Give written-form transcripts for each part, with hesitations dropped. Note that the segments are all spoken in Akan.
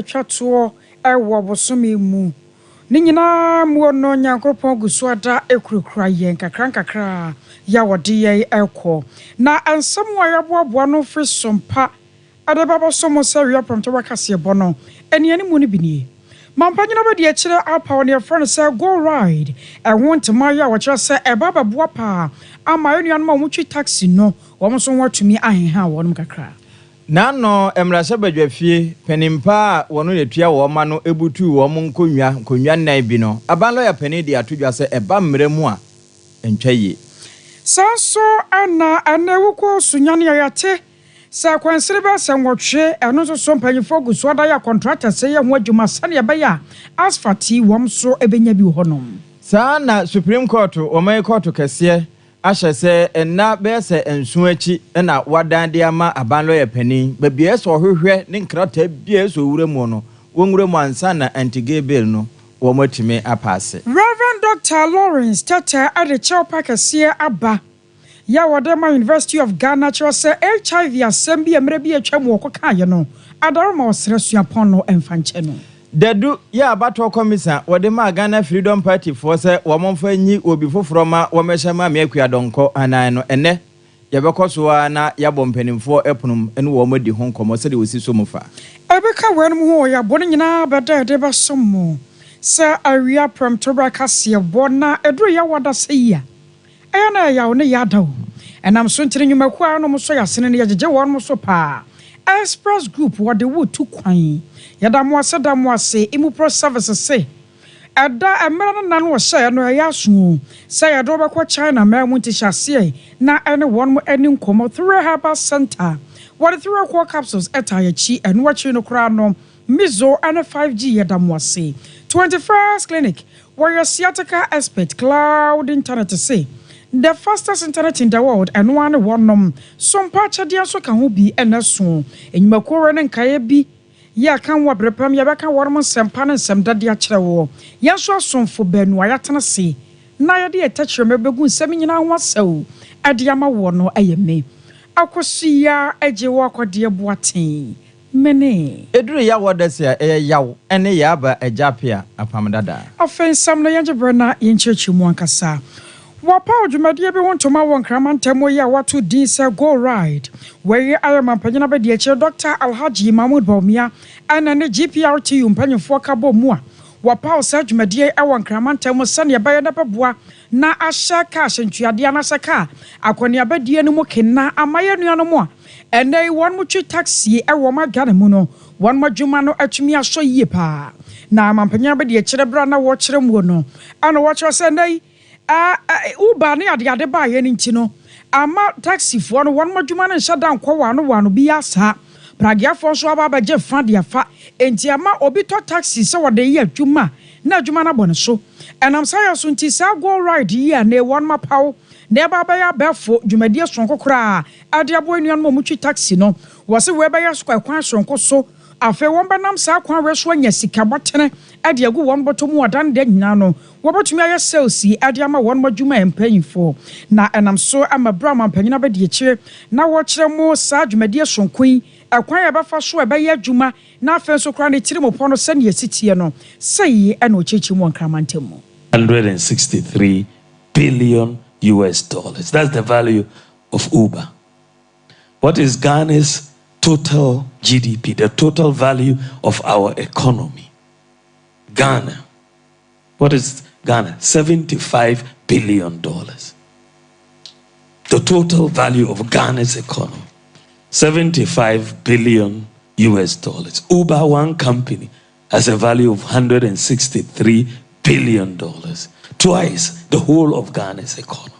Chato ewo bosome mu ni nyina mu no nyankopon gusuada ekurukura yen kakra ya wode ye ekọ na ansam wa yaboaboa no fri sompa adebaba somo seria promto wakase bono eniani mu ni binie mampanyina ba de akire apa on your friend say go ride I want my ya wo kire say ebaba boa pa ama enuan ma mu twi taxi no wo mo so watumi ahenha wo no kakra Nano emrase badwafie penimpa wono netua wo ma no ebutu wo mo nkonwa nan bi no abanlo ya pani de atodwa se eba mremu a entwaye sanso ana anewuko sunyane yate sa kwansere ba sanwotwe eno so so mpanyifo guso da ya contractor se ye ho adwuma sane ba ya asfati wom so ebenya bi honom sa na Supreme Court o mai court kese ahye enna be se ensu achi na wadan de ama abanlo ya pani ba bia so hwehwe ne nkrata bia so wuremu no wonwuremu ansa na anti-gay bill no wo matime apase Reverend Dr. Lawrence Tata at the Chopa Kasia Abba ya Wadema University of Ghana say HIV assembly emre bi atwam wo kokaye no adaroma osresu apon no emfanche no Dedu ya abato komisa Wadema Ghana Freedom Party for se womfa nyi obi foforo ma womehema me akuadonko anan no ene yebekoso na yabom panimfo epunum ene wo madi ho nkomo se de osi so mufa ebeka wenum ho ya bone nyina beda de basomo sa awia promtoba kase bona edru ya wada seya na ya one ya dawo enam so ntire nyuma kwa no so ya sene ne yajeje won so pa Express Group wode wo tu kwan yadamo ase imu pro services say ada emra na no hye no ya so say ya do be kwa China ma mu tishase na ene won mo ani nkomo 3 Herbal Center what 3 core capsules etayachi eno wachi no kra no mizo and 5G yadamo ase 21st Clinic where sciatica expert cloud internet say the fastest internet in the world and one Sompa chadia so kan ho bi enaso enyimakore ne nkae bi ya kan wa brepam ya beka wormo sempa ne semdade a kire wo ya so asomfo banu ayatena se na ya de etachire mebegu nsem nyina ho asaw ade ama wo no ayeme akosia eje wo akode boaten mene eduru ya wodasia yaw ene ya ba ajapia apamdada ofensam no yanjebrana yenchechi mu ankasa Wapa odwumade bi wontoma won kramantamo ya watu din se go ride where I am panyina be de Dr. Alhaji Mahmoud Baumia ana ne GPRT mpanyefo ka bo mu a wapa osa dwumade e won kramantamo sane ba ye na beboa na ahya ka ahyentuade anasaka akoni abadie no mu kenna amaye nuano mu a ene won mu twi taxi e wo magane mu no won madwuma no atumi aso yie pa na mampanyina be de bra na wo kire mu no ana wo kire se nei Uber ne ade ba ye nti no ama taxi fo no won madwuma ne nhyada nkwa wano bi asa pragiafo so aba ba je fa de afa enti ama obi to taxi se wode ye adwuma na adwuma na bone so enam sa ya so nti sa go ride ye na won mapaw na ba ba ya befo dwumadi sonko kra ade abo enuan mo mutwi taxi no wo se we ba ya so kwan sonko so afa won banam sa kwan we so anya sika botene ade agu won botomu odan de nyina no wobotumi aye sales ade ama won madwuma empanyfo na enam so ama brama panyina be de kire na wo kire mo sa dwumadi sonkon akwan ya bafa so e be ye adwuma na afa so kra ne kire mo pono sane yesitie no sei e na ochechi mo nkramantemu $163 billion. That's the value of Uber. What is Ghana's total GDP, the total value of our economy? Ghana. What is Ghana? $75 billion. The total value of Ghana's economy. $75 billion. Uber, one company, has a value of $163 billion. Twice the whole of Ghana's economy.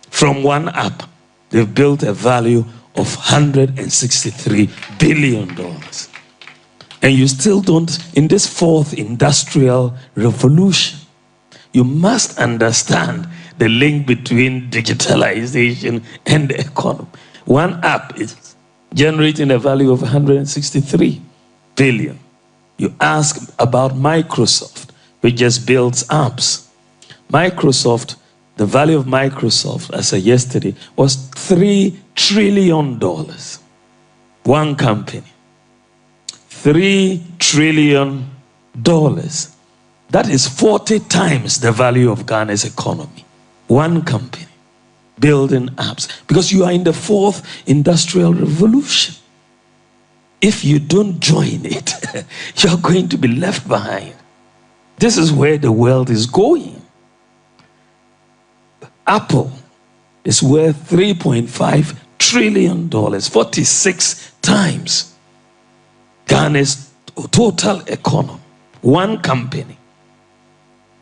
From one app, they've built a value of $163 billion. And you still don't, in this fourth industrial revolution, you must understand the link between digitalization and the economy. One app is generating a value of $163 billion. You ask about Microsoft, which just builds apps. Microsoft, the value of Microsoft as of yesterday was $3 trillion. One company. $3 trillion. That is 40 times the value of Ghana's economy. One company building apps, because you are in the fourth industrial revolution. If you don't join it, you're going to be left behind. This is where the world is going. Apple is worth $3.5 trillion, 46 times Ghana's total economy. One company,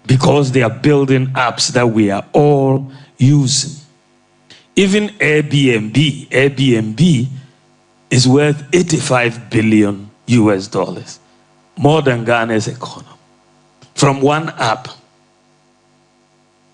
because they are building apps that we are all using. Even Airbnb is worth $85 billion, more than Ghana's economy. From one app,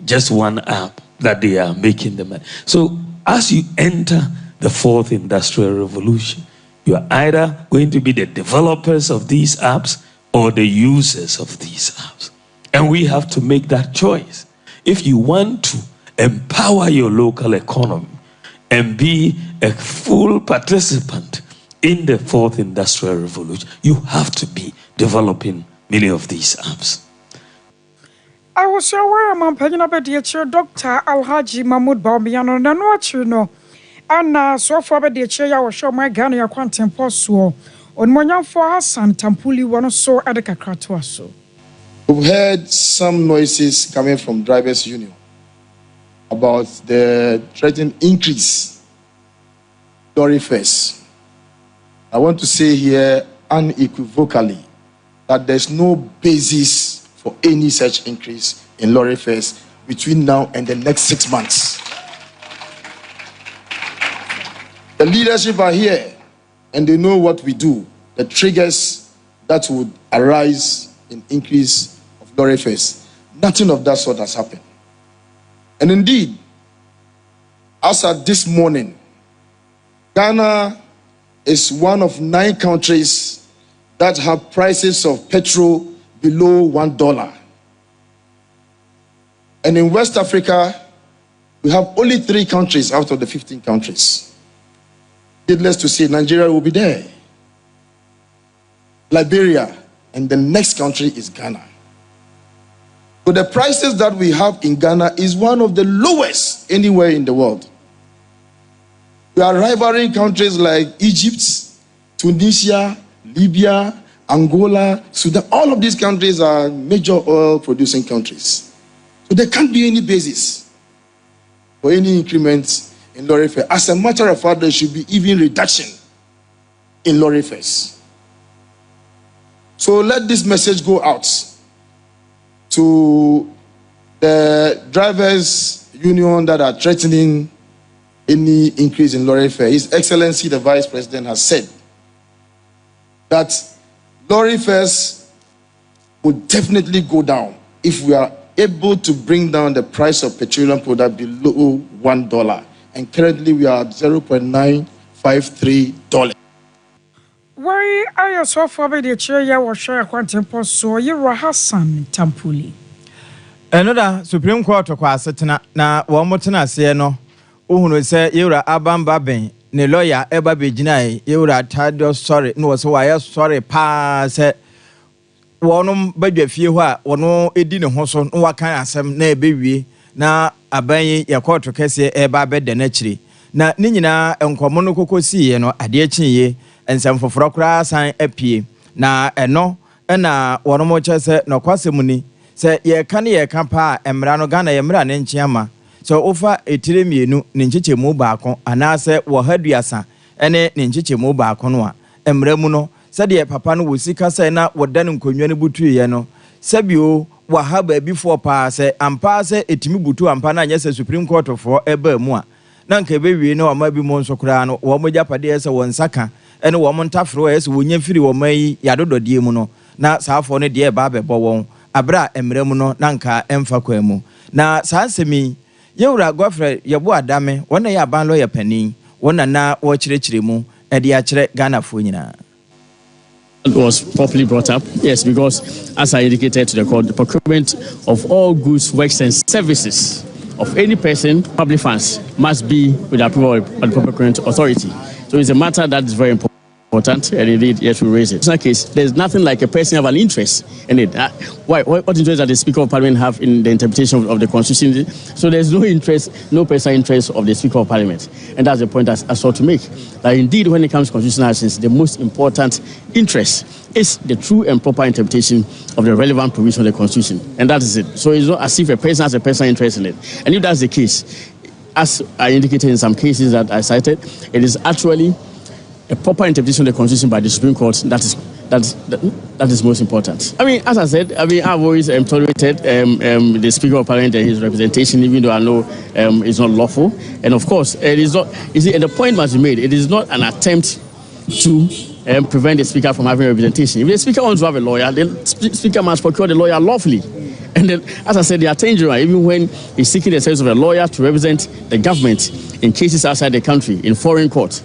just one app that they are making the money. So as you enter the fourth industrial revolution, you are either going to be the developers of these apps or the users of these apps. And we have to make that choice. If you want to empower your local economy and be a full participant in the fourth industrial revolution, you have to be developing many of these apps. I was aware man panyina be de chair Dr. Alhaji Mahmoud Bawumia na no achi no ana so for be de chair ya wo show my Ghana ya kwantempo so onmonyamfo Hassan Tampuli wono so edekakra to aso. We've heard some noises coming from drivers union about the threatened increase lorry fares. I want to say here unequivocally that there's no basis for any such increase in lorry fares between now and the next 6 months. The leadership are here and they know what we do, the triggers that would arise in increase of lorry fares. Nothing of that sort has happened. And indeed, as at this morning, Ghana is one of 9 countries that have prices of petrol below $1. And in West Africa, we have only 3 countries out of the 15 countries. Needless to say, Nigeria will be there, Liberia, and the next country is Ghana. So the prices that we have in Ghana is one of the lowest anywhere in the world. We are rivaling countries like Egypt, Tunisia, Libya, Angola, Sudan. All of these countries are major oil producing countries. So there can't be any basis for any increment in lorry fare. As a matter of fact, there should be even reduction in lorry fares. So let this message go out to the drivers union that are threatening any increase in lorry fare. His Excellency the Vice President has said that lorry fares would definitely go down if we are able to bring down the price of petroleum product below $1. And currently we are at $0.953. Why are you so far by the chair ya wo share kwantempo so Yira Hassan Tampuli? Another Supreme Court kwa asetena na wo motena se no uhunu se Yira abamba ben ne lawyer eba beginae Yira Tadio sorry no so why sorry pa se wonom badwafie ho a wono edi ne ho so no wakan asem na ebewie na aban ya court kese eba bede na chiri na ni nyina enkomo no kokosi ye no ade achiye ensem foforo kra san apie na eno na wonom chese no kwasemuni se ye kan ye kan pa emra no Ghana ye mra ne nchiama so ofa etire mienu ne nchechemu baako anase wo haduasa ene ne nchechemu baako no a emra mu no sede papa no wosika sai na wodan nkonwa ne butuye no sabio wahaba before pa se ampa se etimi butu ampa na nyese Supreme Court for eba mu a na nka bewie na wama bi mo nso kra no wo mogapade ese won saka ene wo montafro ese wonya firi wo mai yadododie mu no na saafo no de eba bebo won abra emre mu no na nka emfa kwa mu na sansemi yewura Godfrey yebo adame wona ya ban lawyer panin wona na wo kirekire mu e de akire Ghana fo nyina. It was properly brought up, yes, because as I indicated to the court, the procurement of all goods, works, and services of any person, public funds, must be with approval of the procurement authority. So it's a matter that is very important. important, and indeed, yes, we raise it. In that case, there's nothing like a person have an interest in it. What interest does the Speaker of Parliament have in the interpretation of the Constitution? So there's no interest, no personal interest of the Speaker of Parliament, and that's the point I sought to make. That indeed, when it comes to constitutional actions, the most important interest is the true and proper interpretation of the relevant provision of the Constitution, and that is it. So it's not as if a person has a personal interest in it, and if that's the case, as I indicated in some cases that I cited, it is actually a proper interpretation of the Constitution by the Supreme Court that is most important. I mean, as I said, I've always tolerated the Speaker of Parliament and his representation, even though I know it's not lawful. And of course, it is not. You see, and the point must be made. It is not an attempt to prevent the Speaker from having representation. If the Speaker wants to have a lawyer, the Speaker must procure the lawyer lawfully. And then, as I said, the Attorney General, even when he's seeking the service of a lawyer to represent the government in cases outside the country, in foreign courts,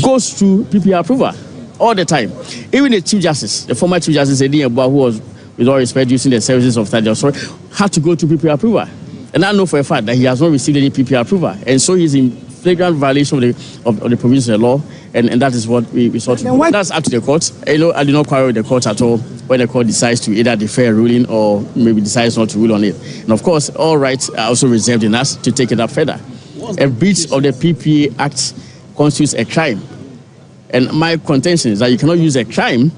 goes through PPR approval all the time. Even the Chief Justice, the former Chief Justice, who was, with all respect, using the services of Third Authority, had to go to PPR approval. And I know for a fact that he has not received any PPR approval. And so he's in flagrant violation of the provisions of the law. And that is what we sought to do. That's up to the court. I do not quarrel with the court at all when the court decides to either defer a ruling or maybe decides not to rule on it. And of course, all rights are also reserved in us to take it up further. A breach of the PPA Act constitutes a crime. And my contention is that you cannot use a crime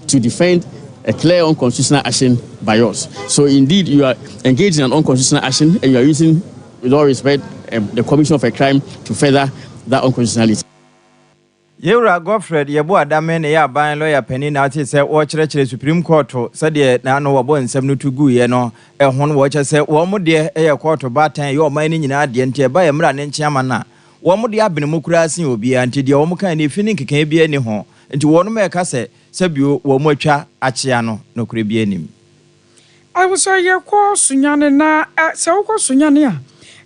to defend a clear unconstitutional action by yours. So indeed, you are engaged in an unconstitutional action and you are using, with all respect, the commission of a crime to further that unconstitutionality. Yewra Godfred yebo adame ne ya ban lawyer penny na ati se wo kire Supreme Court se de na no wo nsem no tugu ye no ehon wo che se wo mo de ye court batan ye o man ni nyina de nte ba ye mra ne nchiama na wo mo de abene mo kura asen obi anti de wo mo kan ne fini nkeka bi ani ho nti wo no me ka se bio wo mo atwa achia no kura bi anim. I was say ye ko sunyane na se wo ko sunyane a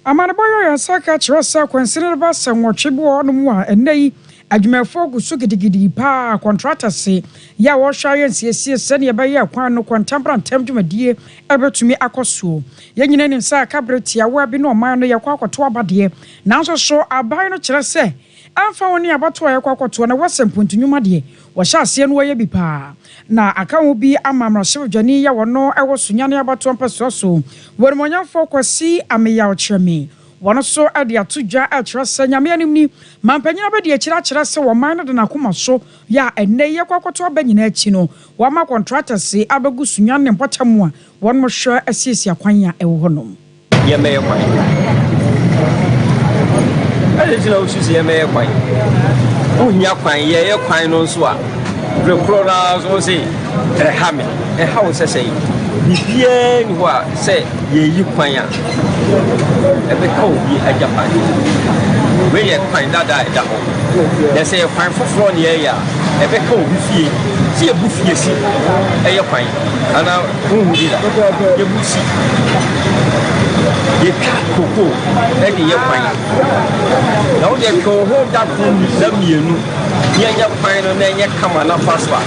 amane boyo ya saka chira sa kwansinere ba se nwotwebo no mu a enei adwumafo gusu gidigidi pa contractor se ya wo hwaye nsiesie se ne ba ye kwan no contemporary dwumadie ebetumi akoso ye nyina ne nsa kabreti ya wo abi no man no ye kwa akoto abade nanso so aban no kire se amfa woni abato ye kwa akoto na wasempontunwuma de wo hya ase no ye bi pa na akawo bi amamra hwedwani ya wo no ewo sunyane abato mpaso so wormonyamfo kwasi ameya ochemi wono so ade atudwa atwra sanyame anim ni mampanyina be de akira se wo man no de nakoma so ya enne ye kwakoto abanyina achi no wo ma contractors se abegu sunyan ne mpotamo a won mo hwe asiesia kwan ya ewo honom ye me kwan ade jina o susi ye me kwan unya kwan ye kwan no so a rekro na so se hame ha wo sese bibie ni ho a se ye yi kwan a ebe ka obi ajapa we ye kwan dada da ho ye se kwan foforo ne ye ya ebe ka obi fie si e bu fie si eye kwan ana hu di da ye bu si ye ka koko e de ye kwan na o de ko ho da ko na mienu ye nya kwan no na ye kama na faswa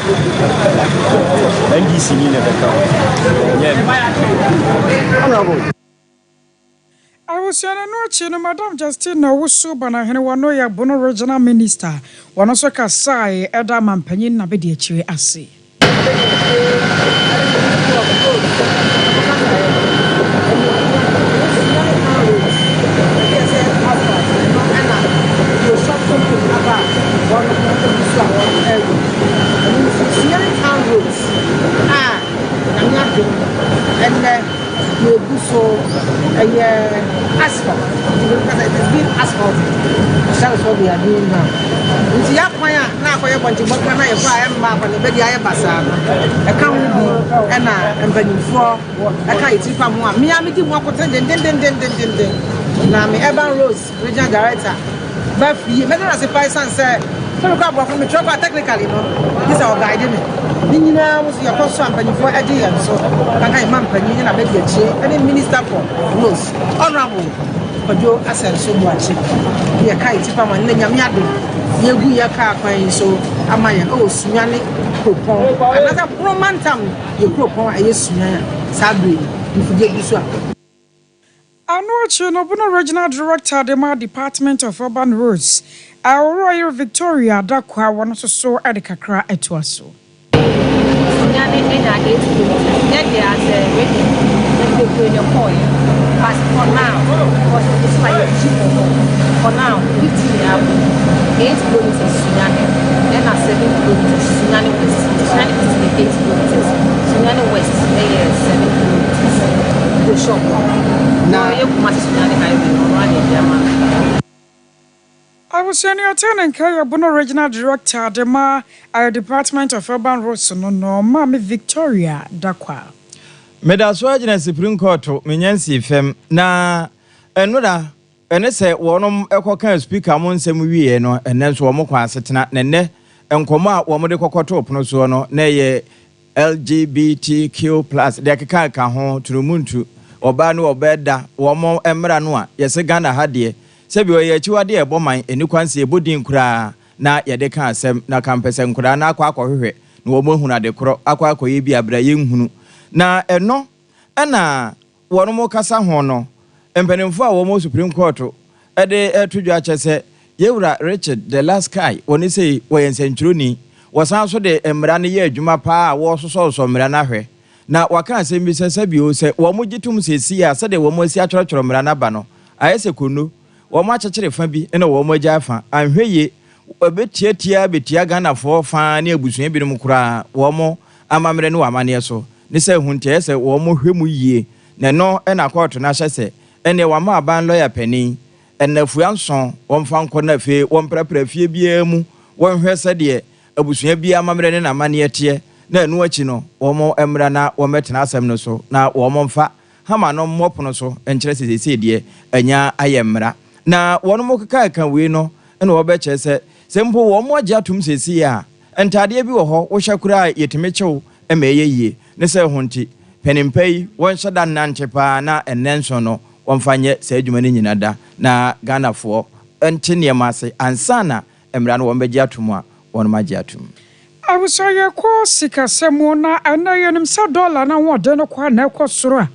NDC ni ne beka I was saying no Madam Justin no wusu bana hene wano ya bono regional minister wano so kasai eda mampanyin na bedi akire ase asphalt because it has been asphalt. That's what we are doing now. Nti ya kwan a na akoye bonjibon na ye kwa emma kwa ne bedi aye basa no e ka hu bi e na empanimfo e ka itipa mu a me amedi mu akote den na me Urban Rose regional director ba fi me na se paisan say so we go abro from me trouble technically no this our guide me ni nyina wo so yakoso empanimfo ade yan so kan kan man panyin na bedi achi any minister for Rose honorable Ojo asel so buachi ye kai tipa man na nyame ade ye gu ye ka kwan so amaya o sunyane propon another promantam ye propon aye sunyane sabre ifuje bisu a Anoche no Bono Regional Director the Department of Urban Roads. Our Victoria Dakwa one so at the Kakra Etuaso. But for now, because it's like for now, 15 8 kilometers Sunyani, then 7 kilometers Sunyani West, Sunyani East 8 kilometers, Sunyani West 7 kilometers. The shop. Now you must Sunyani Highway, I was senior attendant Kaya Bono Regional Director the Department of Urban Roads no Mami Victoria Dakwa. Medaswa jina Supreme Court menyansi fem na enoda ene se wonom ekokan speaker mo nsem wiye no ene nso wo kwa asetena nenne enkomo a wo de kokoto opono so no na ye LGBTQ+ de keka ho turumuntu oba no obeda wo mo emra no a yese Ghana ha de se bi oye chiwade e boman eni kwanse ebodin kura na ye de kan asem na kampese nkura na akwa akohwehwe na wo mo hunu ade koro akwa akoye bi abra ye nhunu na eno ena wono kasa ho no empanimfo a wo Supreme Court ede etudwa chese yewura Richard the last guy woni sei woyensentroni wosan so de emra ne ye adwuma pa wo so mra na hwe na waka asem bi sese bi o se wo mo gitum sesi ya se de wo mo asi atworotworo mra na ba no ayese konu wo mo achechire fa bi ene wo mo agya fa anhweye obetiatia betia Ghana fo fa ne abusuan bi no kura wo mo amamre ne wamane so ne se huntie se wo mo hwemu yie na no ena court na hyese ene wama aban lawyer pani enafua nson womfa nko na fe womprapra fie bia mu wonhwe se de abusua bia amamre ne na mane tie na enu achi no wo mo emra na wo metena asem no so na wo mo mfa hama no mopono so enkyere sesese de anya ayemra na wono mo kaka we no ene wo be kyese sempo wo mo agya tum sesi a entade bi wo ho wo hyakura yetemechew emeyeye ne se honti penimpai won hyada nanchepa na enenso no wonfanye se adwuma ne nyina da na Ghana fo ente niema ase ansana emra no won begye atum a won magye atum Abusaye ko sikasemu na anayenim sa dollar na wode no kwa na ekosoro a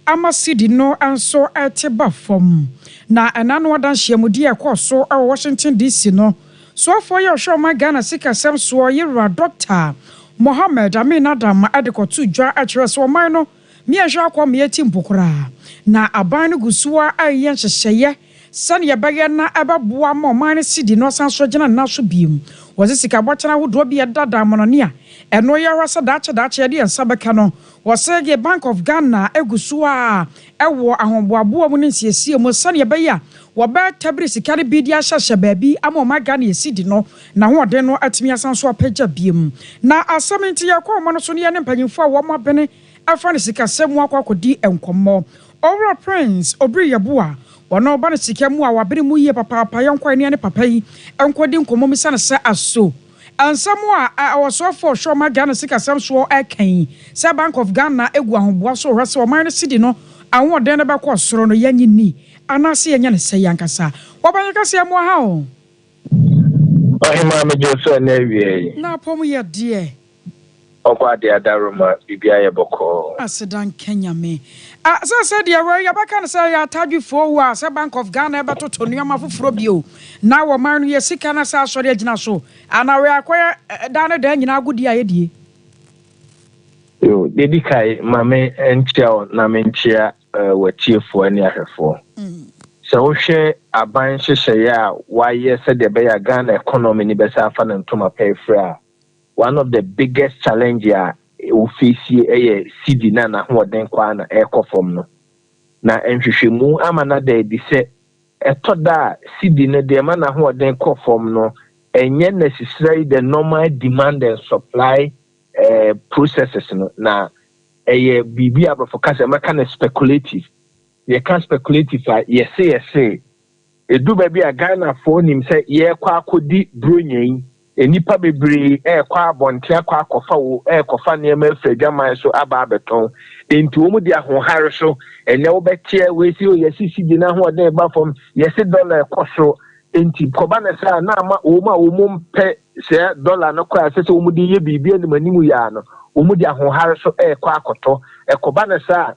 amasidi no anso eteba fom na enano wadan hyiamudi ekoso e Washington DC no so for your show my Ghana sikasem so yewra Dr. Mohammed Amin Adam adekotu dwa akire so man no me ahwa akwa me ati mpokora na aban no gusuwa ayen hyehyeye sane yebege na ababoa ma man sidi no sanso gina na so biem wose sika botena wodo bi dada monone a eno ye hwasa dache de ensabeka no wose ge Bank of Ghana egusuwa ewo ahomboabo mu ne nsiesie mu sane yebeye a woba tabri sika ne bi dia hyehye baabi ama ma Ghana esidi no na hode no atimi asanso apagya biem na asamenti yakwa mo no so ne mpanyimfo a wo mabene afa ne sika semu akwakodi enkomo Owura Prince Obri Yabua wono ba ne sika mu a wabere mu yie papa yonkwa ne papa yi enkodi nkomo mi sane se aso ansamu a awosofo shoma Ghana sika sam so akan se Bank of Ghana egu ahomboa so hwese o man sidi no ahode ne beko soro no yanyini anase yanya ne se yankasa wabanyaka se mu ha o ohima me joso na wie na pom ye de okwa de adaroma bibia ye boko asedan Kenya me so de we yabaka ne say ya tadwifo wa se Bank of Ghana ebetoto nuama foforo bio na wo man no ye sika na sa asori agina so ana we akoya dane da nyina agudi ayedie yo dedikai mame entia na mentia watiefo ani ahwefo se wo hwe aban hyehye ya waye se de be ya Ghana economy ni be sa fa na ntoma pefra one of the biggest challenge we face here CD na hoden kwa na ekofom no na enhwehwemu amana da di se etoda CD ne de ma na hoden kofom no enye necessary the normal demand and supply processes no na bibi abrofokase ma kan speculative ye can speculative yes edu ba bi a Ghana for nim se ye kwa akodi bronyen enipa bebre kwa abonte kwa akofa wo kofa ne ma afradwaman so aba abeton enti wo mu dia ho hare so ene wo betie we si o yesi di na ho den ba fom yesi dollar ekoso enti koba na sa na ama wo mu mpe se dollar no kwa se wo mu di ye bibia ne manimu ya no wo mu dia ho hare so kwa akoto koba na sa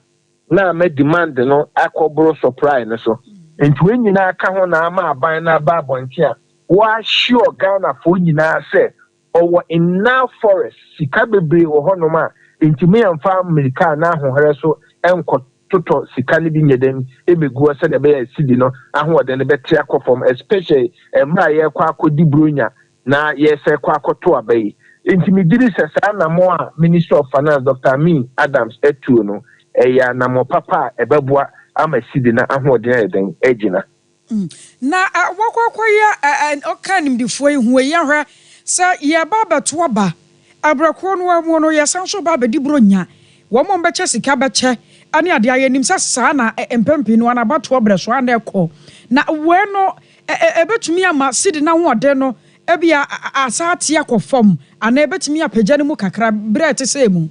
na me demand no akobro supply no so enti we nyina aka ho na ama aban na ba abonte a wa sure Ghana for nyina say owo enough forest sika bebre wo honom a enti me amfa America na ahohore so enko toto sika ne bi nyedem ebegu ase de be sidi no ahode ne beti akofom especially emra ye kwa akodi bronya na ye se kwa akoto abai enti me diri se sa na mo a Minister of Finance Dr. Amin Adams etu no eya na mo papa ebeboa ama sidi na ahode eden ejina na wakwakwaya okanim difo hu ye hwa sa ye baba to ba abrakro no amu no ye sanso baba di bronya wo mo beche sika beche ani ade ayenim sa na empempi no na bato breso ande ko na we no ebetumi ama sidi na ho ode no ebia asate akofom ana ebetumi apagya ne mu kakra brete semu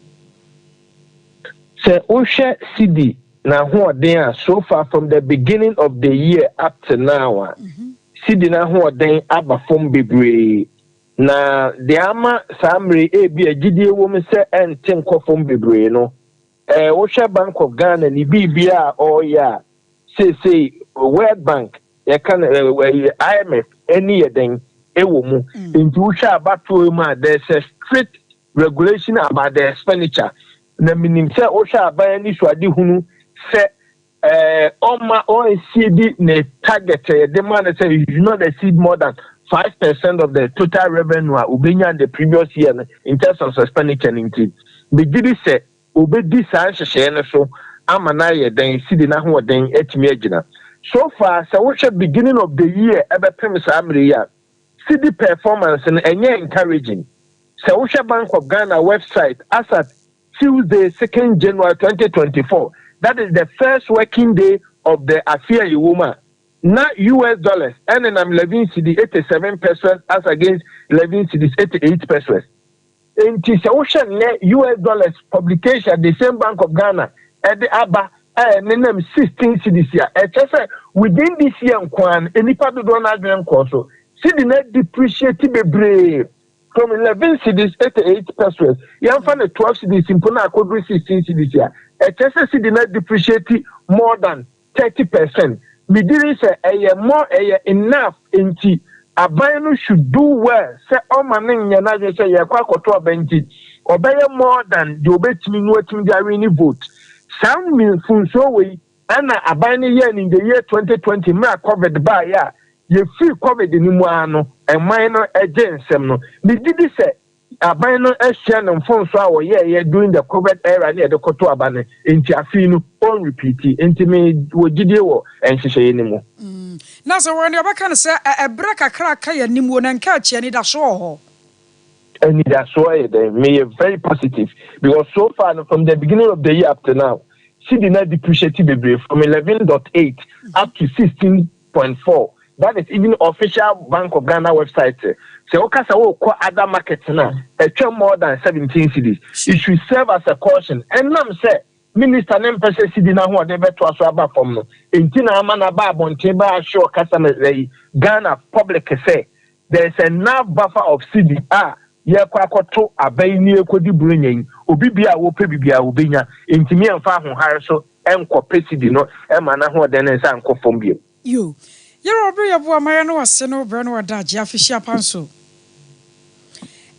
se ohwe sidi na ho ode a so far from the beginning of the year up to now sidi na ho ode aba fom bebre na de ama samre ebi agidie wo me se ente nkofom bebre no Osha Bank of Ghana ni bibia or ya say World Bank ya can IMF any then ewomu into Osha about there's a strict regulation about the expenditure na minim say Osha buy ni swadi hunu say oma OECD ne target the man say you do not exceed more than 5% of the total revenue ubenya in the previous year in terms of expenditure increase bigidi say obedi san hyehyɛ so amana ye den sidi na ho den etimi agina so far so we beginning of the year ebepem sa amre ya sidi performance and enye encouraging so we Bank of Ghana website as at Tuesday 2nd January 2024 that is the first working day of the affair yuma na US dollars and then I'm 11 cedi 87% as against 11 cedis 88%. In the US dollars publication, the same Bank of Ghana at the ABA name 16 cities here. Within this year, any part of the Donald Corso, city net depreciated from 11 cities 88%. You find 12 cities in Puna could reach 16 cities here. City net depreciated more than 30%. Me didn't say more enough in tea. Abayano should do well. Say all maning yanaje say yakwa koto abenti. Obeye more than the obetimi nwetimi dia win vote. Some mean funso we ana abayani year in the year 2020 me COVID ba ya ye free COVID ni mu ano e minor agensem no. Me didi say abayano ehia no funso a wo ye during the COVID era na de koto abane enti afi no on repeat enti me wo gidie wo enhyehyɛ ni mu. Na so when you can say a break a crack ya nimu na nka chia ni da so and that's why they may very positive because so far from the beginning of the year up to now she did not depreciate from 11.8 up to 16.4. That is even official Bank of Ghana website. So okasa wo other markets now more than 17 cities. It should serve as a caution and nam say Minister Nempese Sidi na ho de beto aso aba from no enti na ama na ba abonte ba show customer Ghana public say there is enough buffer of Sidi ye kwa akoto abai ni ekodi burenyen obi bia wo pe bibia obenya enti me amfa ho hare so enko Sidi no e ma na ho de ne nsa enko fom biem yo yero obi yebo amaya no wase no bra no wada agye afihia panso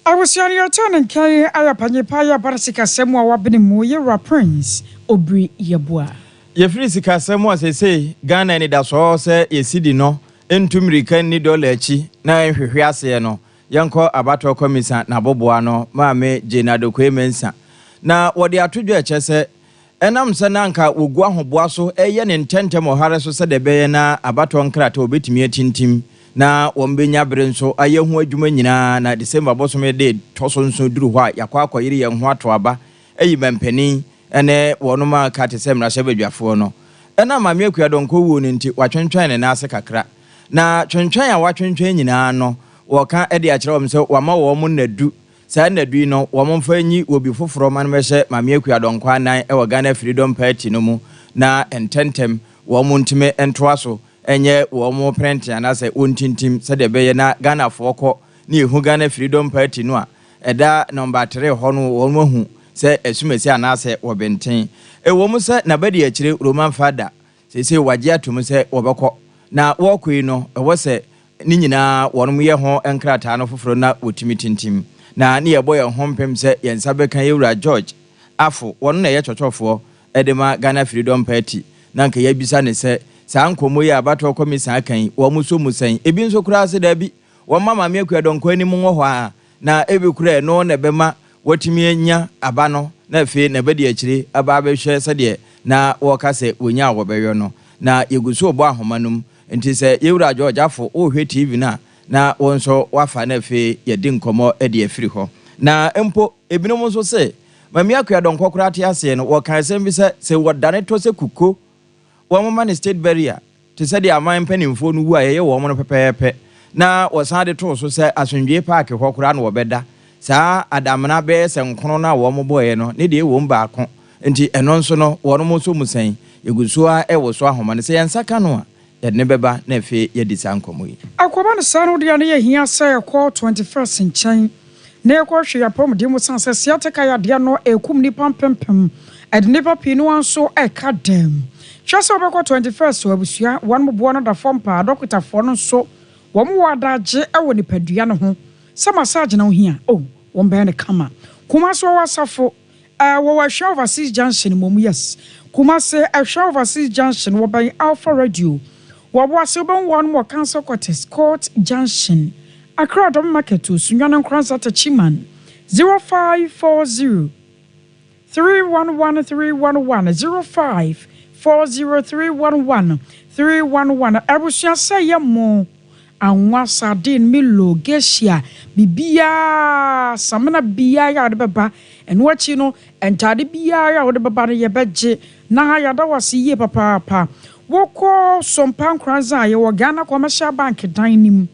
I was your turn and carry Ayapanya Barasika Semwa Wabini Moyera Prince Obri Yabua. Ye free sika semo say Ghana ni da so say ye sidi no entumrika ni $1 na ehwehwe ase no yanko abato komisa na boboa no maame Jenado Kwemensa na wode atodwo eche se enam se na nka wogu ahoboa so eye ne ntentem ohare so se de beye na abato nkrata obetimi atintim na wombenya brenso ayehu adwuma nyina na December bosome de toso nso duru hɔ a yakwa akoyire ye ho ato aba eyi mampani ene wonoma ka te semra hye badwafo no ena mame akua donko wo ne nti watwentwan ne na ase kakra na twentwan a watwentwan nyina no woka ede a kyerɛ wom se wama wo mo nadu saa nadu no wo mo mfa nyi obi foforo man mehye mame akua donko anan e wo Ghana Freedom Party no mu na ententem wo mo ntime entoaso enye wo mo print ana se ontintim se de beye na Ghana foko ni ehu Ghana Freedom Party no a eda number 3 ho no wo mo hu se esumesi anase wobenten wo mu se na bedi akire Roman father se wagye atum se wobekọ na wokui no wo se ni nyina wonom ye ho enkrata no foforo na wotimi tintim na ne ye boye hompem se yensa bekan Ewura George afo wono na ye chochofo edema Ghana Freedom Party na nka ya bisa ne se saa nkomo yi abato komisa akan wo muso musan ebi nso kura se da bi wo mama me akua donko ani mu ho a na ebi kura no na bema wotimi anya aba no na fe na bedi akire aba behwe se de na wo ka se wonya wo beyo no na yeguso obo ahomanum nti se Ewura George afo o hwe TV na wonso wafa na fe yedi nkomo e de afiri ho na empo ebinom nso se mami akua donko kura ate ase no wo kan se bi se wodane to se kuko wo man state barrier to say the aman penimfo no wu aye wo mo no pepepe na wosan de to so se asundwe park ho kura na wo beda saa adamna be se nkono na wo mo boye no ne de wo mba ko nti eno nso no wo no mo so musan egusoa e wo so ahoma ne se yansaka no a ye ne beba na fe ye disankomo yi akoba no sa no de ne ye hia se ko 21st nchen na ye ko hwe ya pom de mo san se siateka ya de no ekum ni pampempem ed ne papi no anso e ka dem Chasa obeko 21st wabusua wan mo no da Sompa doctor for no so wo mo wadaje ewo ni padua no ho se massage na ho hia wo mbe ne kama kuma so wasafo wo wa show overseas junction mom yes kuma se a show overseas junction wo by Alpha Radio wo bo ase bon won mo cancel court junction Accra Dom Market to Sunyan Kranza Chiman 0540 311 40311 Abusia say mo anwa sardine milo gesia bibia samana bia ya de baba en wachi no entade bia ya de baba ye beje na ya da wasi ye papa woko Sompa Kranza ye wo Ghana Commercial Bank dining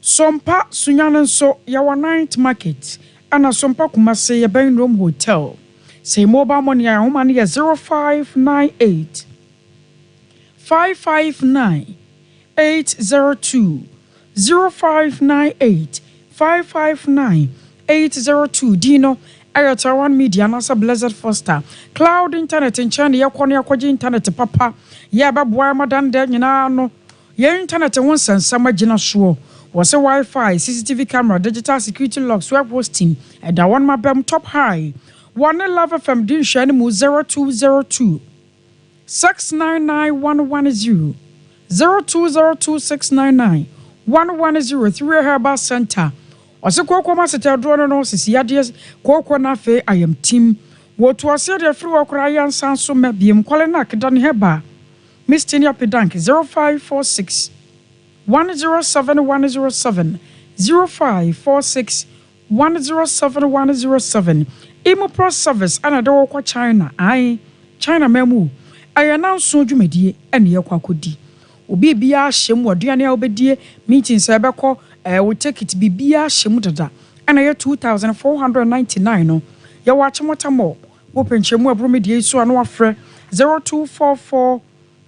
Sompa Sunyan so ya wa night market ana Sompa Kumase ye ben room hotel. Say mobile money I home money 0598 559 802 0598 559 802 Dino Airtel Media Nasa Blessed Foster Cloud Internet in China yakoni yakwaji internet papa ya babwa madan de nyina no ye internet won sansama gina so was a Wi-Fi CCTV camera digital security locks web hosting and that one mabem top high One Love FM din shani mu 0202 699110 0202 699 3 Herbal Center. Ose kokwo masete adro no sisi ade kokwo na fe I am team. Wotu ase de free okra yan sanso mabiem kwale na kedan heba. Mr. Nyapedank 0546 107 0546 107 Imo Pro Service another kwa China China memu I announce so dwumadie ene ye kwakodi obi bia hyem woduane a obedie meeting se beko we take it bibia hyem dada ene ye 2499 no ye wachemota mo wo penchemu abromedie so ano afre 0244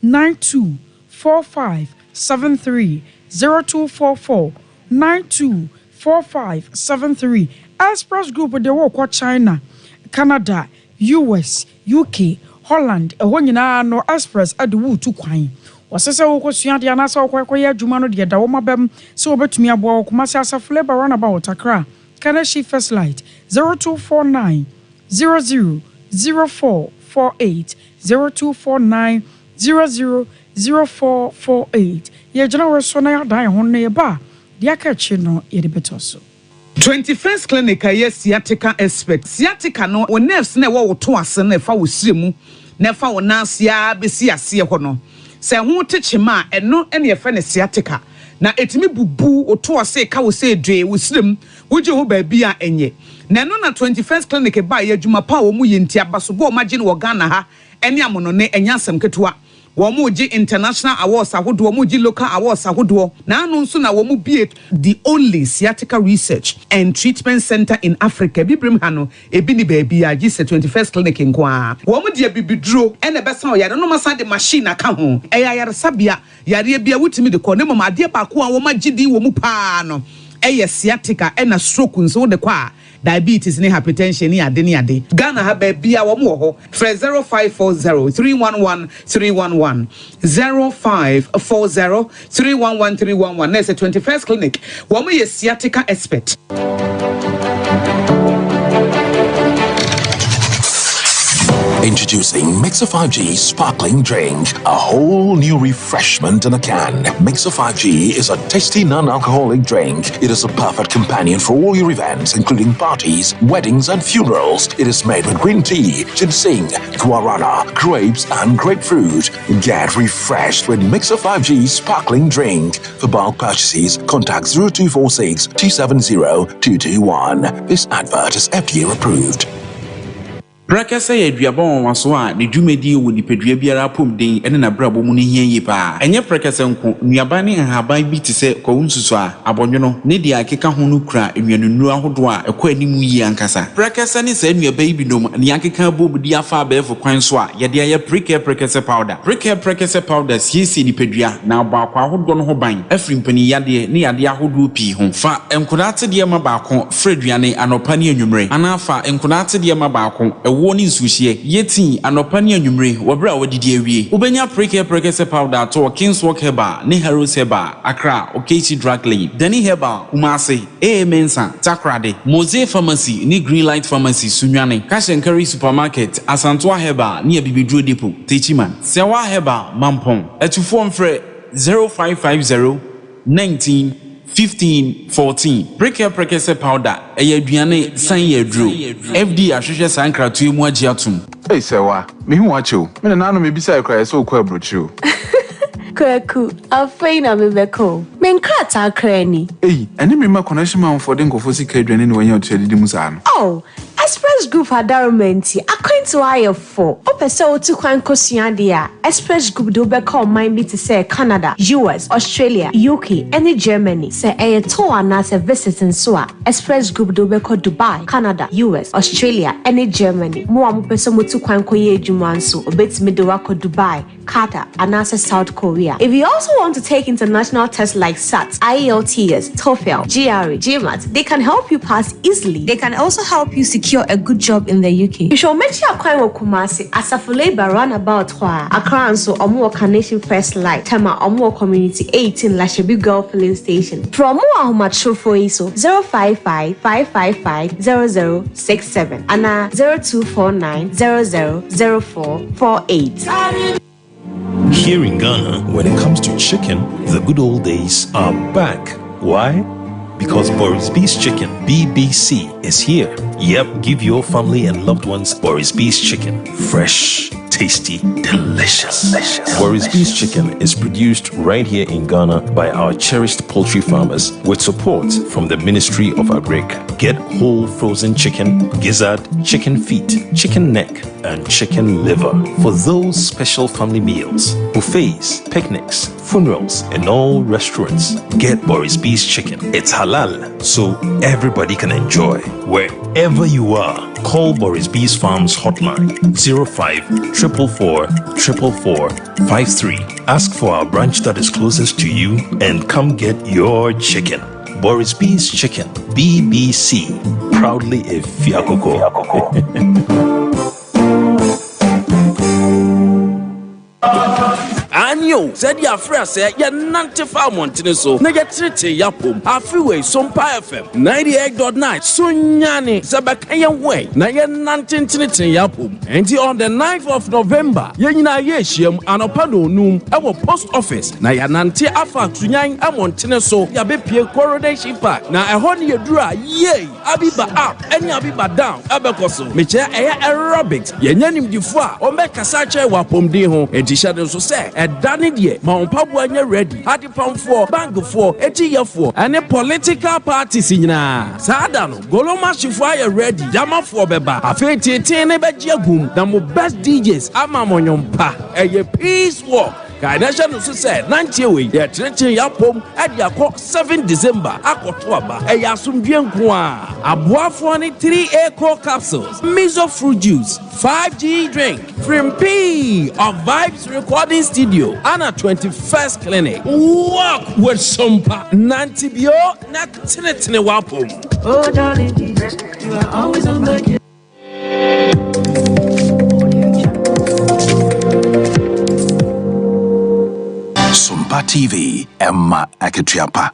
924573 0244 924573 Express Group de wo kwa China, Canada, US, UK, Holland, nyina no Express ade wo tu kwan. Wasese wo kosua de anasa wo kwakoye adwuma no de da wo mabam se wo betumi abo wo kuma se asafo labor runabout Accra. Kana she first light 0249 000448 0249 000448. Ye jina we so na ya dan ho na ye ba. De aka chi no ye de betoso. 21st clinic a sciatica expert sciatica no o nerves na wo to ase na fa wo siremu na fa wo nansia besi ase ho no se ho techema eno ene ye fa ne sciatica na etimi bubu o to ase ka wo se dwe wo sirem wo je ho ba bi a enye na no na 21st clinic ba ye adwuma pa wo mu ye ntia baso bo ma gine wo Ghana ha ene amono ne enya asem ketewa Womuji international awards ahodo womuji local awards ahodo na anu nso na womu the only sciatica research and treatment center in Africa bibrim hano ebi ni baby a gise 21st clinic nkoa womu de bibidro ene besa o yare no masa de machine aka ho eya yare sabia yare bia wutimi de ko ne mama de ba ko a woma gidi womu pa no eye sciatica ena stroke nso de kwa diabetes ne hypertension ne ade Ghana ha ba bia wo mo ho frɛ 0540 311 311 0540 311 311 na say 21st clinic wo mo ye sciatica expert. Introducing Mixer 5G Sparkling Drink, a whole new refreshment in a can. Mixer 5G is a tasty non-alcoholic drink. It is a perfect companion for all your events, including parties, weddings, and funerals. It is made with green tea, ginseng, guarana, grapes, and grapefruit. Get refreshed with Mixer 5G Sparkling Drink. For bulk purchases, contact 0246 270 221. This advert is FDA approved. Brakasa ye duabon waso a ne dwumedi wo nipadua biara pom den ene na brabo mu ne hia yi pa enye brakasa nko nuaba ne haban bi te se ko nsusu a abonwono ne dia akeka ho no kura enwanunu ahodo a ekọ animu yi ankasa brakasa ne sa nuaba yi binom ne akeka bobudi afa abefo kwan so a ye dia ye brakasa powder siesi nipadua na aba akwa ahodo no ho ban afri mpani yade ne yade ahodo pi ho fa enkodate de ma baako freduane anopa ne anwumre anafa enkodate de ma baako woni nsuhie yeti anopa ne anwumre wobra wodidi awie ubenya prekese powder to Kingswalk Herbal ne Heroes Herbal Accra Okezi Drug Lane Dani Herbal Kumase Mensa Takrade Mose Pharmacy ne Greenlight Pharmacy Sunwane Kashenkari Supermarket Asantwa Herbal ne Bibidro Depot Techiman Sewa Herbal Mampong etufo mfre 0550 19 15 14 prekese powder aduane san yedro FD ahwehwe sankratu mu agiatum Hey sewa me hu acho me na nanu me bisa ekra so kwa brochu Kwaku afeina mebeko me nkrata krani eni me ma connection man for den kofo sika aduane ne wanya otuadi musa no Oh Express Group Adarumenti according to IF4 opese otu kwan kosua dia Express Group do be call mind be to say Canada US Australia UK and Germany say e to ana se visiting so a Express Group do be call Dubai Canada US Australia and Germany mo am pese motu kwan koye adwuma nso obetimi de wako Dubai Qatar and South Korea. If you also want to take international tests like SAT, IELTS, TOEFL, GRE, GMAT, they can help you pass easily. They can also help you secure a good job in the UK. You should mention Akwa Kumasi Asafo Labor runabout Hwa Accra and so Omo Carnation First Light Tema Omo Community 18 Lashebi Girl Filling Station. From Omo Ahumachro for ISO 055 555 0067 and 0249 000448. Here in Ghana, when it comes to chicken, the good old days are back. Why? Because Boris B's Chicken, BBC, is here. Yep, give your family and loved ones Boris B's Chicken. Fresh, tasty, delicious. Boris B's Chicken is produced right here in Ghana by our cherished poultry farmers with support from the Ministry of Agric. Get whole frozen chicken, gizzard, chicken feet, chicken neck, and chicken liver for those special family meals, buffets, picnics, funerals, and all restaurants. Get Boris B's Chicken. It's halal, so everybody can enjoy. Wherever you are, call Boris B's Farms hotline 05 444 444 53. Ask for our branch that is closest to you and come get your chicken. Boris B's Chicken, BBC, proudly a Fiakoko. Anyo, said ya fresh, ya nante mountain so, negative yapum, a freeway, Sompa FM, 98.9, Sunyani, Zabakaya way, Naya Nantin yapum, and on the 9th of November, Yenina Yeshim, and Opano Noom, our post office, Naya Nanti Afa Sunyang, a mountain so, Yabe Coronation Park, now a honey dry, yay, Abiba up, and Abiba down, Abacoso, Micha aerobics, Yenanim Dufua, or Mekasacha wapum deho, and Tisha so say, Danny dear, Mount Pabuanya ready, Hattie Pound 4, Bank 4, Etia 4, and a political party signal. Sadano, Goloma Shifaya ready, Yama 4 Beba, a fete Tene Bajiagum, the best DJs, Amamonyon Pa, a peace walk. Kainasha no say 90 we ye treche yapom ade akọ 7 December akoto aba e yasomdwe nko a aboafo ne 3A core capsules, miso fruit juice, 5G drink, Frimp of Vibes Recording Studio, and a 21st clinic. Walk with Sompa, Nantibio, not Tinetine Wapum. Oh, darling, you are always on my case. Sompa TV, Emma Aketiapa.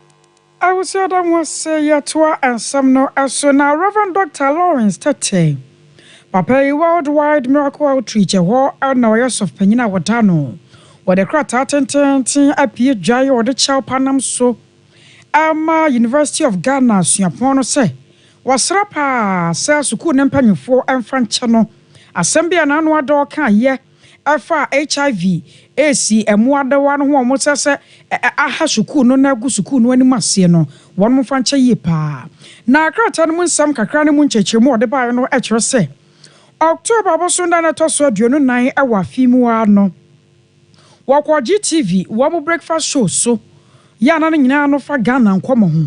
I was here that was say Yatua and some no so now Reverend Dr. Lawrence Tete. Papa worldwide miracle outreach a war and no years of Penina Watano. What the crat attendant appear jay or the chow panam so. University of Ghana, Siapono say. Was rapa, says who couldn't penny for and Franchano. Assembly and annual door can ye. Afa HIV, AC, and mwada one who almost says, aha suku no na gu suku no anima se no, one mo fancha ye pa. Na krata no nsam kakra ne mu ncheche mu ode ba no e kire se. October bosunda na to so aduonu 9 ewa fimu ano. Wakwa GTV, wo mo breakfast show so. Ya na nyina no fa Ghana nkomo ho.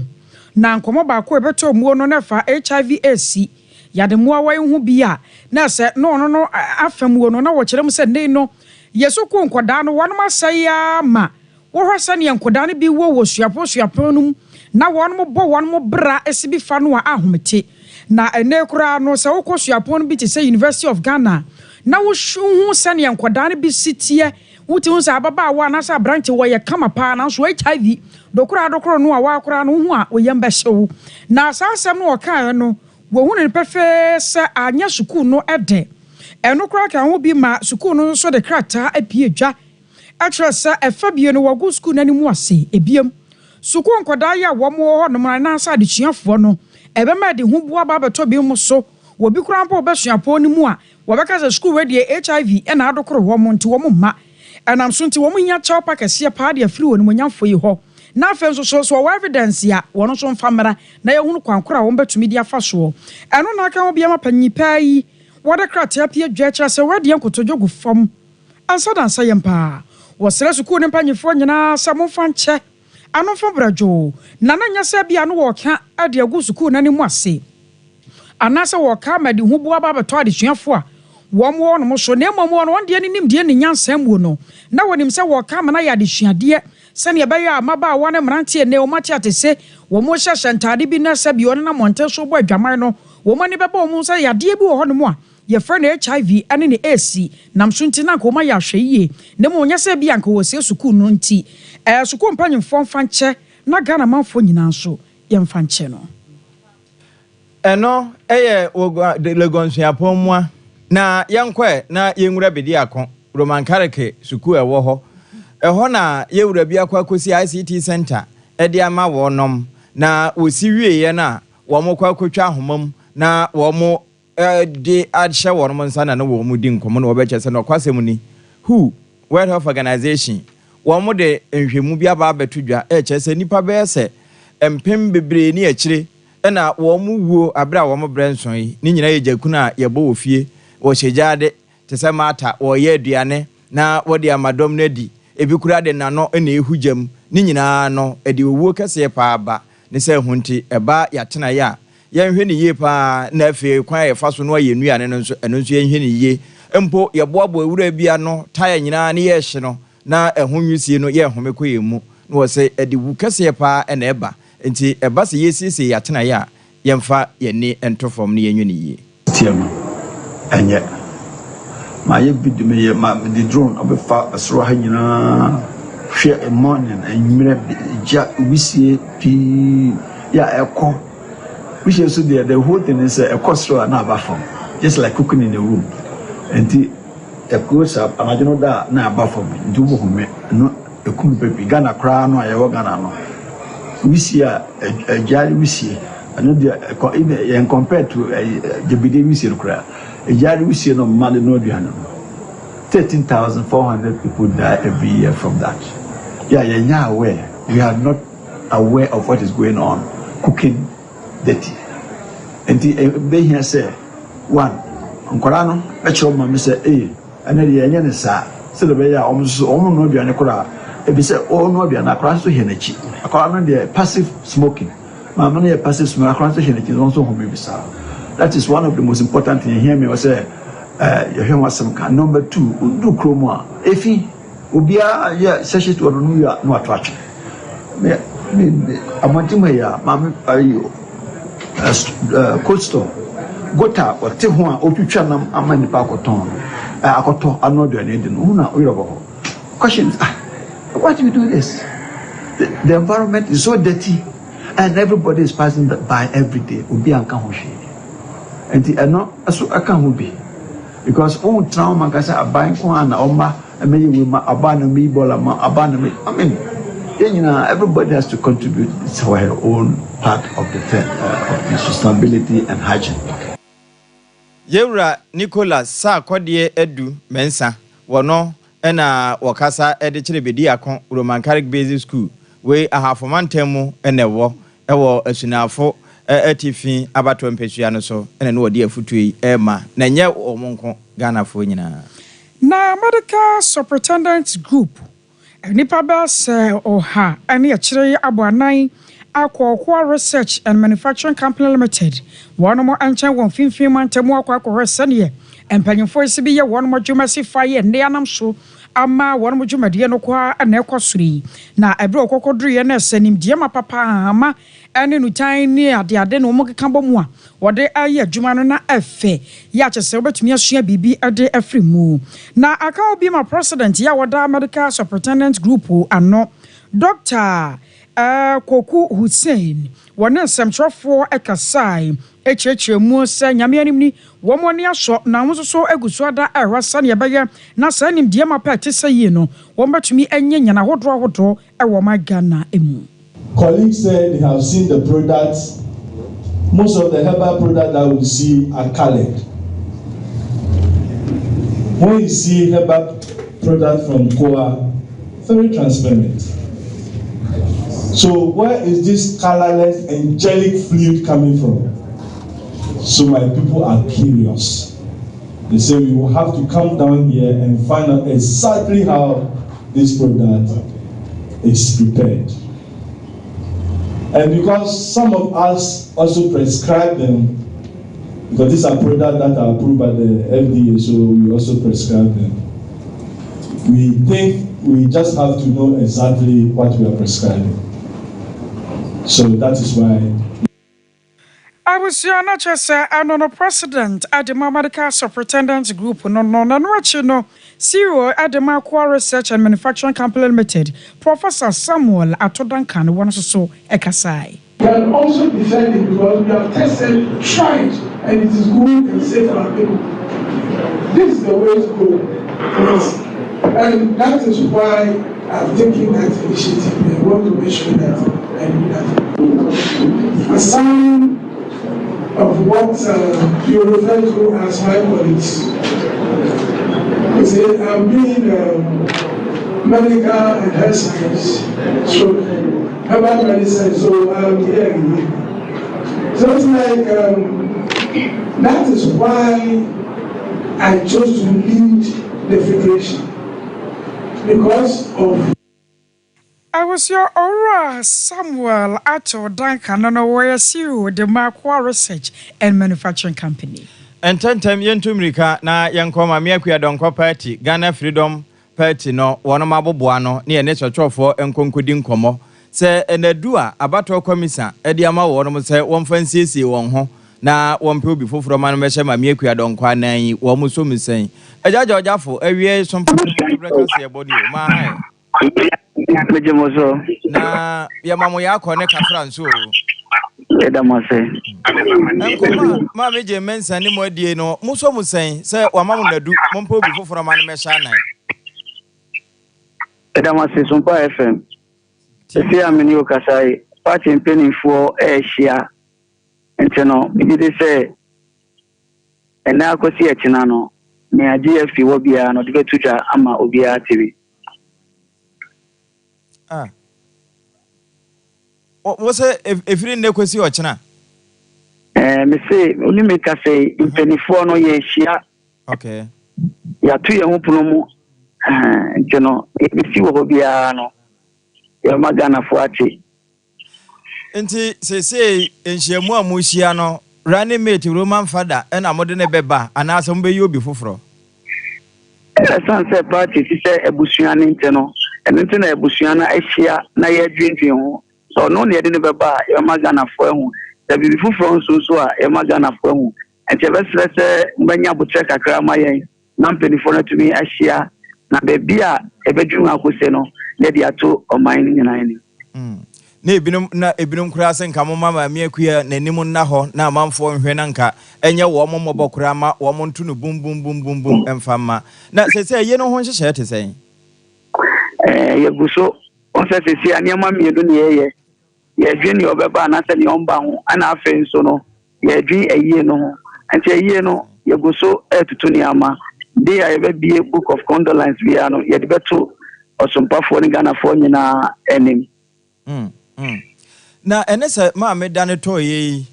Na nkomo ba ko ebeto mu no na fa HIV AC. Yade mu awa hu bia na se no afam no na wo kire mu se nei no yeso ko nkoda no won ma saya ma wo hwasa ne nkoda no bi wo suapo no na won mo bo won mo bra esibi fa no a ahomete na ene kura no se wo ko suapo no bi te say University of Ghana na wo hu se ne nkoda no bi sitie wuti hu sa baba wa na sa branch wo ye kama pa na so HIV dokura no a wa kura no hu a wo yemba hyew na sa asem no kan no wo hu ne pefe se anya suku no ede eno kra ka ho bi ma suku no so de krata apie dwa atra sa efabie no wagu suku nani mu ase ebiem suku nkoda ya wo mo ho no na sa de tuafo no ebe ma de hu bua ba beto bi mu so wo bi kra mpa obesuapo ni mu a wo beka se suku we de HIV na adokoro wo mo nti wo mo ma enam so nti wo mo nya chaw pakase pa de afiri wo no nyamfo yi ho na afen so evidence ya wono so mfamara na ye hunu kwankora wo betumi di afa so eno na aka ho bia mapanyipa yi wode krata pia dwachira se wede enkotojogu fam ansa dansa yempa wo sere suku ne panyifo nyina samfa nche anofo brajo na nya se bia no wo ka ade agu suku na ne mu ase anasa wo ka madi hu bua ba beto ade tuafo a wo mo no so na emom no wonde nim de ne nyansam wo no na wonim se wo ka ma na ya de suade sani ebaya amaba wane mrantie ne o mati atese wo mo hyehye ntade bi na sabi one na monte so bo adwaman no wo mo ne beba wo mo say yade bi wo ho no mo a ye friend HIV ane ne AC nam so nti na ko ma ya hweye ne mo nya se bi anka wo se suku no nti suku mpanyimfo mfanche na Ghana manfo nyina so ye mfanche no eno eye de legonsu apomwa na yenkwe na yenwura bedi akon Roman Kareke suku ewo ho eho na yewura bia kwa kosi ICT center edi ama wonom na osi wieye na wo mo kwa kotwa homam na wo mo de adhye wonom nsana na wo mo di nkomo na obeche se no kwasem ni WHO World Health Organization wo mo de nhwemu bia ba betudwa eche se nipa be se empem bebre ni akire na wo mo wuo abra wo mo brenson yi ni nyina yejakuna yebo ofie wo hyejade te se mata wo ye aduane na wo de amadom na di ebi kura de nano ene ehujam ni nyina no ede owuo kese pa aba ne se hunti eba yatena ya yenhwe ne ye pa na afi kwan ye faso no ye nuane no nso eno nso yenhwe ne ye empo ye boabo ewura bia no taya nyina ne ye hye no na ehunwisie no ye home koyemu no wo se ede wu kese pa ene eba nti eba se yesisi yatena ya yemfa ye ni entofom ne yenhwe ne ye tiam enye ma ye bidume ye ma the drone obefa asro ha nyina hwe morning enwere ja wisie pi ya ekọ which is so the whole thing is a costro na abafom just like cooking in a room and a close up and I don't know that na abafom do home no ekum pepi Ghana kra no ayewo Ghana no wisie a jari wisie and the compared to the bidde wisie kra a jari wisie no mali no duano 13,400 people die every year from that. Yeah, aware. We are not aware of what is going on. Cooking dirty. And they here say, one, Nkorano, let's show mama say, and then the So the way almost no be an ekora. If you say no be an across to Henechi. According to passive smoking. My money passive smoking across to Henechi is also home bizarre. That is one of the most important things. You hear me? I say, you hear what some kind. Number 2, do chroma. If he ubia yeah, session to no attraction. I want to mammy, cold store. Gota or Tihuan, Opuchanam, Amani Pacoton. Akoto, I'm not doing anything. Questions. Why do you do this? The environment is so dirty, and everybody is passing by every day. Ubi and Kahoshi. And the no, I can't be. Because all trauma can say a bank one, Oma, and maybe we abandon me, Bolama, abandon me. I mean, everybody has to contribute to their own part of the sustainability and hygiene. Yewra Nicholas sa kodie edu mensa wono ena wakasa ede chire bedi akon Roman Catholic Basic School we ahafomantemu enewo ewo asunafo atifin abato mpesua no so ene no odi afutui ema na nye omonko Ghana fo nyina na medical superintendent group nipa ba se oha ene achire aboanan Aqua Research and Manufacturing Company Limited. One more ancient one fin man temu akwa senior. And penny for CB one more jumasi fire ne anam so ama one more jumadi no kwa and ekosri. Na ebro kokodri and senim diama papa ama and in tiny at the adeno moke cambomwa. What they are ye jumano na efe. Yacha sebet me share bibi a day every move. Na I be my president ya wada medical superintendent group and no Dr. Koku Hussein wana semtrofo ekasai echechemu se nyame ni womoni aso na nwoso eguso ada erasa ne beye na sanim die mapete sayi no wombetumi enye nyana hodo ewo magana emu. Colleagues said they have seen the products. Most of the herbal products that we see are colored. When you see herbal product from Koa, very transparent. So where is this colorless angelic fluid coming from? So my people are curious. They say we will have to come down here and find out exactly how this product is prepared. And because some of us also prescribe them, because these are products that are approved by the FDA, so we also prescribe them. We think we just have to know exactly what we are prescribing. So that is why I was your natural sir and on a president at the Medical Superintendent Group no CEO at the Aqua Research and Manufacturing Company Limited, Professor Samuel Atodankan one so ekasai. Can also defend it because we have tested, tried, and it is good and safe for our people. This is the way to go for us. And that is why I'm taking that initiative. I want to make sure that I do that. A sign of what you refer to as high quality. You see, I'm being medical and health science, so herbal medicine, so I'm here. So it's like, that is why I chose to lead the federation. Because of I was your Aura Samuel Ato Duncan on a way CEO the Aqua Research and Manufacturing Company. And tentem yentumrika na yankoma miakua donko party Ghana Freedom Party no wono maboboano ne ene chochofo enkonkodi nkomo se enadua abato komisa edi ama wono se wonfansiesie won ho na wompe obi foforo ma no mehye ma miakua donko anan wo muso misen ejaja ojafo awie sompa breakfast body ma hai na ya mamo ya akọ ne kafra nso ma meje mensa ni mo adie no muso musen se wa mamu nadu mompa obi foforo ma no mehye anan Edamase Sompa FM. Esi ameni okasai party mpenifo ehia. Enteno bidi se ena akosi echina no me agye afi wo bia no de betuja ama obia TV. Wo se efiri ne kosi ochina? Me se oni me kase mpenifo no ye ehia. Okay. Ya tu ye ho puno mu nti no ebisi wo bia no ya magana fuati nti sese enhyiamu a muhia no running mate Roman father na mode ne beba anase mbe yi obi foforo sunset party ti se ebusua ne nti no enti na ebusua na ahia na ya dwindwin ho so no ne de ne beba ya magana fo ho da bibi foforo nso a ya magana fo ho enti ebesrese mbanya botre kakra ma yen na mpenifo na tumi ahia na bebi a ebedwun akose no ne de ato oman ni nyina ni na ebinum kura se nka mama ma me akua nanim na ho na amanfo nhwe na nka enye wo mo bokura ma wo mo ntu no bum bum bum bum bum emfama na sese ye no ho nhyehyɛ te sen ye guso on se sese aniama miedu ne ye dwi ne obeba na se ne omba ho ana afa nso no ye dwi ayie no ho anti ayie no ye guso etutu ne ama de ya be bie book of condolence bia no ye de beto osompafo ne Ghana fo nyina enim na enese ma me dane toyi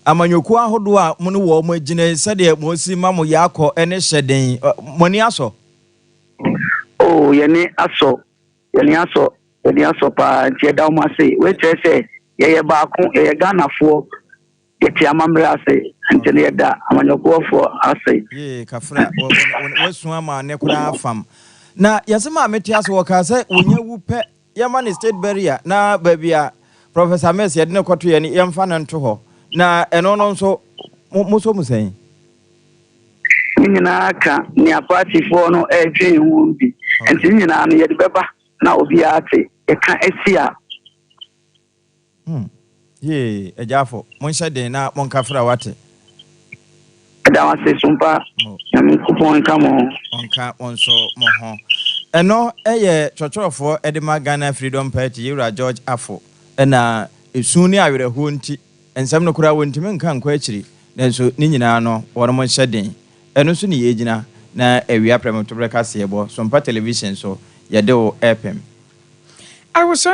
amanyoku ahodo a mo ne wo mo agine sede mo si ma mo yakọ ene hyeden mo ni aso oh ye ni aso pa tie da mo ase we tese ye ba ko ye Ghana fo ye ti amamre ase ante ne da amanyoku fo ase kafra wo su ama ne kura afam na yasema ameti aso wo ka se onye wu pe Yamani state barrier na babia Professor Messi yɛ de ne kɔto yɛ ni yɛmfa ne nto hɔ na ɛno no nso muso musen nyina aka ni apati fo no edwen hu bi enti nyina no yɛ de bɛba na obi ate ɛka asia ye ejafo mon hyɛden na mon kafra wate da wase Sompa nyame kupon ka mo onka onso mo ho eno eye chochorofo edema Ghana Freedom Party Yura George Afo na esu ni awerɛho nti ensɛm no kura wontimi nka nkwa akiri nanso ni nyinaa no wɔn mo hyɛden eno so ne yegyina na awia prɛmto brɛka se yɛbɔ Sompa television so yɛde wo airpem I was